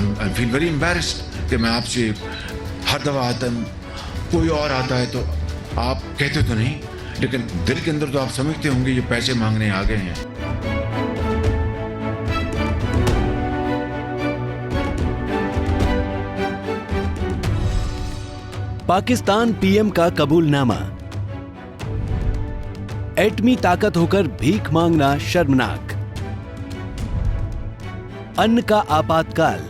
I feel very embarrassed कि मैं आपसे हर दफा आता हूँ, कोई और आता है तो आप कहते तो नहीं, लेकिन दिल के अंदर तो आप समझते होंगे ये पैसे मांगने आ गए हैं। पाकिस्तान पीएम का कबूलनामा। एटमी ताकत होकर भीख मांगना शर्मनाक। अन्न का आपातकाल,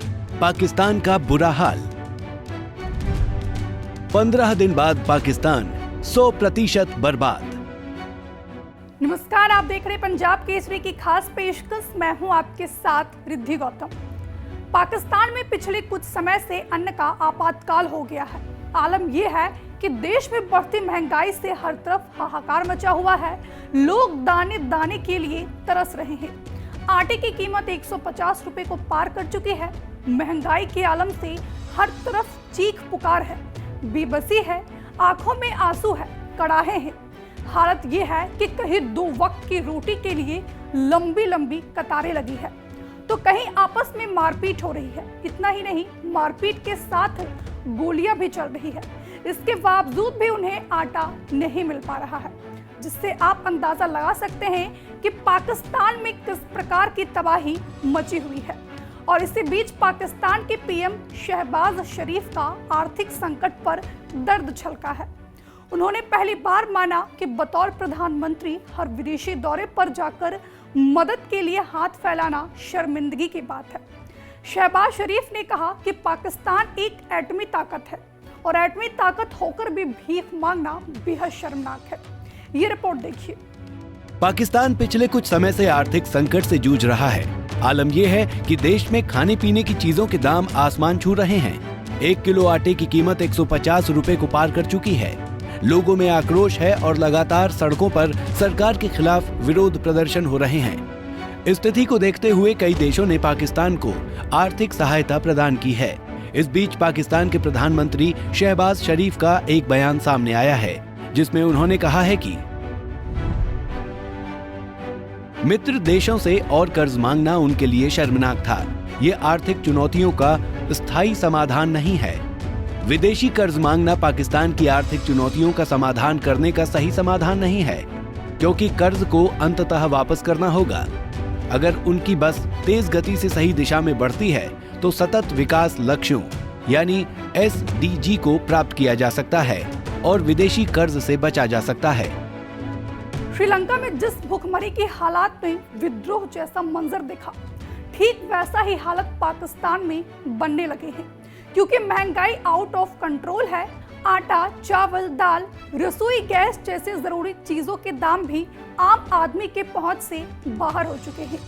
पाकिस्तान का बुरा हाल। 15 दिन बाद पाकिस्तान 100% बर्बाद। नमस्कार, आप देख रहे पंजाब केसरी की खास पेशकश। मैं हूं आपके साथ रिद्धि गौतम। पाकिस्तान में पिछले कुछ समय से अन्न का आपातकाल हो गया है। आलम यह है कि देश में बढ़ती महंगाई से हर तरफ हाहाकार मचा हुआ है। लोग दाने दाने के लिए तरस रहे हैं। आटे की कीमत 150 रुपए को पार कर चुकी है। महंगाई के आलम से हर तरफ चीख पुकार है, बेबसी है, आंखों में आंसू है, कड़ाहे हैं। हालत ये है कि कहीं 2 वक्त की रोटी के लिए लंबी लंबी कतारें लगी है, तो कहीं आपस में मारपीट हो रही है। इतना ही नहीं, मारपीट के साथ गोलियां भी चल रही है। इसके बावजूद भी उन्हें आटा नहीं मिल पा रहा है, जिससे आप अंदाजा लगा सकते हैं कि पाकिस्तान में किस प्रकार की तबाही मची हुई है। और इसी बीच पाकिस्तान के पीएम शहबाज शरीफ का आर्थिक संकट पर दर्द छलका है। उन्होंने पहली बार माना कि बतौर प्रधानमंत्री हर विदेशी दौरे पर जाकर मदद के लिए हाथ फैलाना शर्मिंदगी की बात है। शहबाज शरीफ ने कहा कि पाकिस्तान एक एटमी ताकत है और एटमी ताकत होकर भी भीख मांगना बेहद शर्मनाक है। ये रिपोर्ट देखिए। पाकिस्तान पिछले कुछ समय से आर्थिक संकट से जूझ रहा है। आलम यह है कि देश में खाने पीने की चीजों के दाम आसमान छू रहे हैं। 1 किलो आटे की कीमत 150 रुपए को पार कर चुकी है। लोगों में आक्रोश है और लगातार सड़कों पर सरकार के खिलाफ विरोध प्रदर्शन हो रहे हैं। स्थिति को देखते हुए कई देशों ने पाकिस्तान को आर्थिक सहायता प्रदान की है। इस बीच पाकिस्तान के प्रधानमंत्री शहबाज शरीफ का एक बयान सामने आया है, जिसमें उन्होंने कहा है कि मित्र देशों से और कर्ज मांगना उनके लिए शर्मनाक था। ये आर्थिक चुनौतियों का स्थायी समाधान नहीं है। विदेशी कर्ज मांगना पाकिस्तान की आर्थिक चुनौतियों का समाधान करने का सही समाधान नहीं है, क्योंकि कर्ज को अंततः वापस करना होगा। अगर उनकी बस तेज गति से सही दिशा में बढ़ती है तो सतत विकास लक्ष्यों यानी SDG को प्राप्त किया जा सकता है और विदेशी कर्ज से बचा जा सकता है। श्रीलंका में जिस भूखमरी की हालात में विद्रोह जैसा मंजर दिखा, ठीक वैसा ही हालत पाकिस्तान में बनने लगे हैं, क्योंकि महंगाई आउट ऑफ कंट्रोल है। आटा, चावल, दाल, रसोई गैस जैसे जरूरी चीजों के दाम भी आम आदमी के पहुंच से बाहर हो चुके हैं।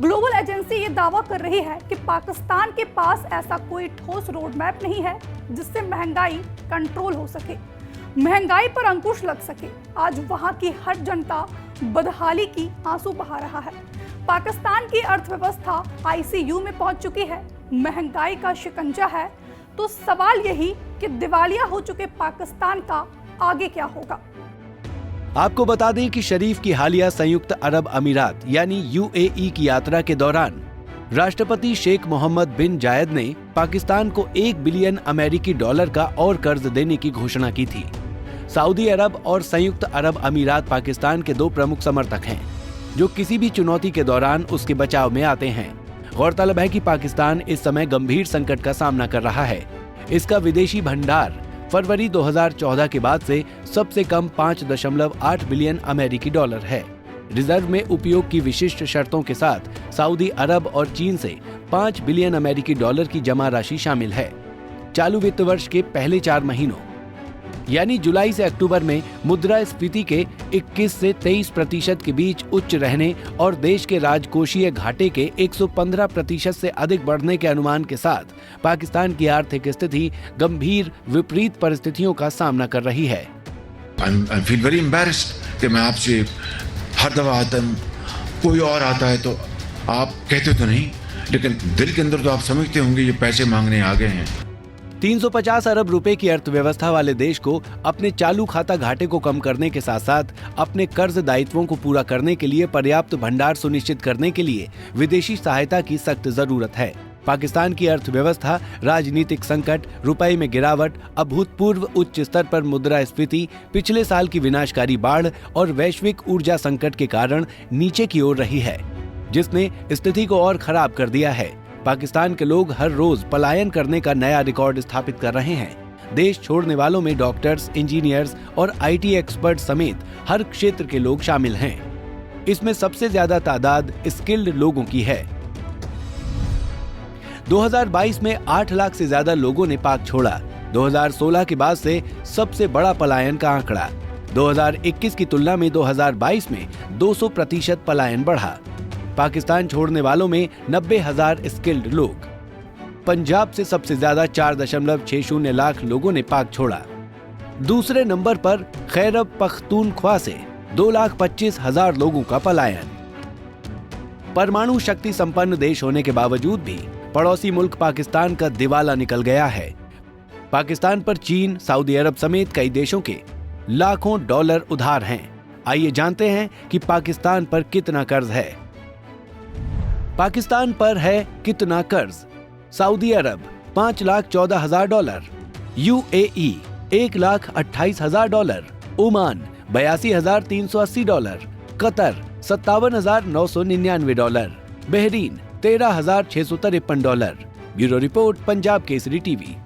ग्लोबल एजेंसी ये दावा कर रही है कि पाकिस्तान के पास ऐसा कोई ठोस रोड मैप नहीं है जिससे महंगाई कंट्रोल हो सके, महंगाई पर अंकुश लग सके। आज वहां की हर जनता बदहाली की आंसू बहा रहा है। पाकिस्तान की अर्थव्यवस्था ICU में पहुंच चुकी है। महंगाई का शिकंजा है। तो सवाल यही कि दिवालिया हो चुके पाकिस्तान का आगे क्या होगा। आपको बता दें कि शरीफ की हालिया संयुक्त अरब अमीरात यानी UAE की यात्रा के दौरान राष्ट्रपति शेख मोहम्मद बिन जायद ने पाकिस्तान को $1 बिलियन अमेरिकी डॉलर का और कर्ज देने की घोषणा की थी। सऊदी अरब और संयुक्त अरब अमीरात पाकिस्तान के 2 प्रमुख समर्थक हैं, जो किसी भी चुनौती के दौरान उसके बचाव में आते हैं। गौरतलब है कि पाकिस्तान इस समय गंभीर संकट का सामना कर रहा है। इसका विदेशी भंडार फरवरी 2014 के बाद से सबसे कम 5.8 बिलियन अमेरिकी डॉलर है। रिजर्व में उपयोग की विशिष्ट शर्तों के साथ सऊदी अरब और चीन से 5 बिलियन अमेरिकी डॉलर की जमा राशि शामिल है। चालू वित्त वर्ष के पहले 4 महीनों यानी जुलाई से अक्टूबर में मुद्रास्फीति के 21 से 23% के बीच उच्च रहने और देश के राजकोषीय घाटे के 115% से अधिक बढ़ने के अनुमान के साथ पाकिस्तान की आर्थिक स्थिति गंभीर विपरीत परिस्थितियों का सामना कर रही है। आई फील वेरी एम्बैरेस्ड कि मैं आपसे हर दफा आता हूँ, कोई और आता है तो आप कहते तो नहीं, लेकिन दिल के अंदर तो आप समझते होंगे ये पैसे मांगने आ गए हैं। 350 अरब रुपए की अर्थव्यवस्था वाले देश को अपने चालू खाता घाटे को कम करने के साथ साथ अपने कर्ज दायित्वों को पूरा करने के लिए पर्याप्त भंडार सुनिश्चित करने के लिए विदेशी सहायता की सख्त जरूरत है। पाकिस्तान की अर्थव्यवस्था, राजनीतिक संकट, रुपए में गिरावट, अभूतपूर्व उच्च स्तर पर मुद्रास्फीति, पिछले साल की विनाशकारी बाढ़ और वैश्विक ऊर्जा संकट के कारण नीचे की ओर रही है, जिसने स्थिति को और खराब कर दिया है। पाकिस्तान के लोग हर रोज पलायन करने का नया रिकॉर्ड स्थापित कर रहे हैं। देश छोड़ने वालों में डॉक्टर्स, इंजीनियर्स और IT एक्सपर्ट समेत हर क्षेत्र के लोग शामिल हैं। इसमें सबसे ज्यादा तादाद स्किल्ड लोगों की है। 2022 में 8 लाख से ज्यादा लोगों ने पाक छोड़ा। 2016 के बाद से सबसे बड़ा पलायन का आंकड़ा। 2021 की तुलना में 2022 में 200% पलायन बढ़ा। पाकिस्तान छोड़ने वालों में 90,000 स्किल्ड लोग। पंजाब से सबसे ज्यादा 4.60 लाख लोगों ने पाक छोड़ा। दूसरे नंबर पर खैबर पख्तूनख्वा से 2,25,000 लोगों का पलायन। परमाणु शक्ति संपन्न देश होने के बावजूद भी पड़ोसी मुल्क पाकिस्तान का दिवाला निकल गया है। पाकिस्तान पर चीन, सऊदी अरब समेत कई देशों के लाखों डॉलर उधार हैं। आइए जानते हैं कि पाकिस्तान पर कितना कर्ज है। पाकिस्तान पर है कितना कर्ज? सऊदी अरब $5,14,000, UAE $1,28,000, Oman $82,380, Qatar $57,999, Bahrain $13,653। Bureau report, Punjab Kesari TV.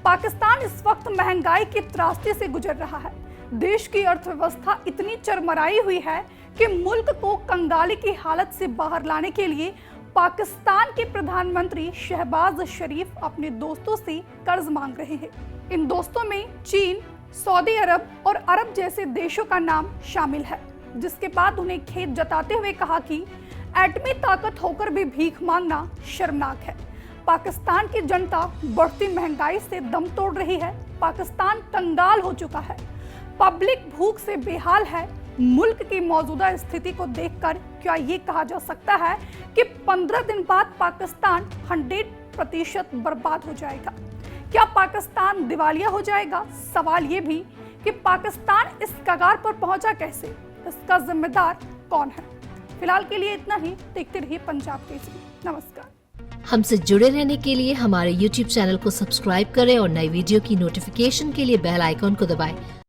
Pakistan इस वक्त महंगाई की त्रासदी से गुजर रहा है। देश की अर्थव्यवस्था इतनी चरमराई हुई है कि मुल्क को कंगाली की हालत से बाहर लाने के लिए पाकिस्तान के प्रधानमंत्री शहबाज शरीफ अपने दोस्तों से कर्ज मांग रहे हैं। इन दोस्तों में चीन, सऊदी अरब और अरब जैसे देशों का नाम शामिल है, जिसके बाद उन्हें खेद जताते हुए कहा कि एटमी ताकत होकर भी भीख मांगना शर्मनाक है। पाकिस्तान की जनता बढ़ती महंगाई से दम तोड़ रही है। पाकिस्तान कंगाल हो चुका है। पब्लिक भूख से बेहाल है। मुल्क की मौजूदा स्थिति को देखकर क्या ये कहा जा सकता है कि 15 दिन बाद पाकिस्तान 100% बर्बाद हो जाएगा? क्या पाकिस्तान दिवालिया हो जाएगा? सवाल ये भी कि पाकिस्तान इस कगार पर पहुंचा कैसे? इसका जिम्मेदार कौन है? फिलहाल के लिए इतना ही। देखते रहिए पंजाब केसरी। नमस्कार। हमसे जुड़े रहने के लिए हमारे YouTube चैनल को सब्सक्राइब करें और नई वीडियो की नोटिफिकेशन के लिए बेल आइकॉन को दबाएं।